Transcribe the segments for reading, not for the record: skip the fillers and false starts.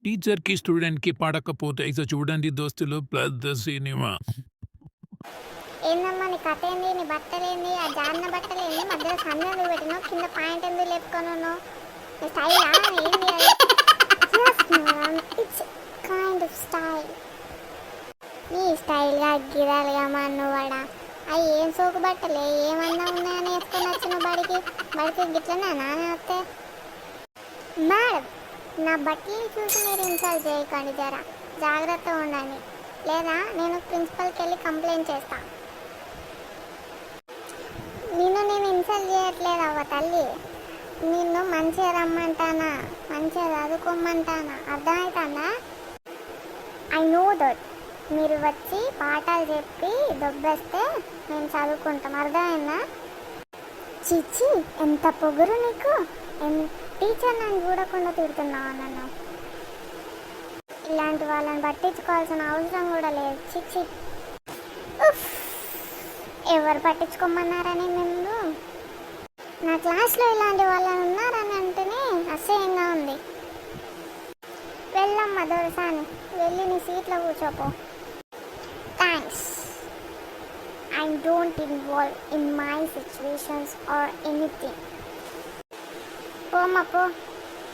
టీచర్‌కి, స్టూడెంట్‌కి పడకపోతే ఇక చూడండి దోస్తులు పెద్ద సినిమా. ఏందమ్మా నీ కథేంది? నీ బట్టలేంది? ఆ జారిన బట్టలేంది? మధ్యలో సందెందుకు పెట్టినావు? కింద పాయింట్ ఎందుకు లేపుకొనున్నావు? నీ స్టైలా? ఏంది అది? Yes, madam. It's kind of style. నీ స్టైల్గా గిరాలుగా మా నువ్వడా అవి ఏం సోకు బట్టలే ఏమన్నా ఉన్నాయని వేసుకొని వచ్చిన బడికి గిట్లనే నానే వస్తే మేడం నా బట్టలు చూసి మీరు ఇన్సల్ట్ చేయకండి జరా జాగ్రత్తగా ఉండండి లేదా నేను ప్రిన్సిపల్కి వెళ్ళి కంప్లైంట్ చేస్తాను. నేను ఇన్సల్ట్ చేయట్లేదు అవ్వ తల్లి, నిన్ను మంచిగా రమ్మంటానా, మంచిగా చదువుకోమంటానా, అర్థమవుతుందా? ఐ నో దట్ మీరు వచ్చి పాఠాలు చెప్పి దొబ్బేస్తే మేము చదువుకుంటాం, అర్థమైందా? చిచ్చి ఎంత పొగురు నీకు, టీచర్ నన్ను చూడకుండా తిడుతున్నావా నన్ను? ఇలాంటి వాళ్ళని పట్టించుకోవాల్సిన అవసరం కూడా లేదు. చిచ్చి ఎవరు పట్టించుకోమన్నారని మేము నా క్లాస్లో ఇలాంటి వాళ్ళని ఉన్నారని అంటేనే అసహ్యంగా ఉంది. వెళ్ళమ్మా దొరసాని, వెళ్ళి నీ సీట్లో కూర్చోపో. Thanks. I don't involve in my situations or anything. పోమ్మా పో,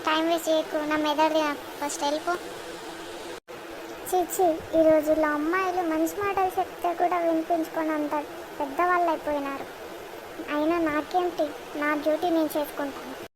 టైం వేస్ట్ చేయకు, నా మెదడు ఫస్ట్ వెళ్ళిపో. చీచి ఈ రోజుల్లో అమ్మాయిలు మంచి మాటలు చెప్తే కూడా వినిపించుకొని అంత పెద్దవాళ్ళు అయిపోయినారు. అయినా నాకేంటి, నా డ్యూటీ నేను చేసుకుంటాను.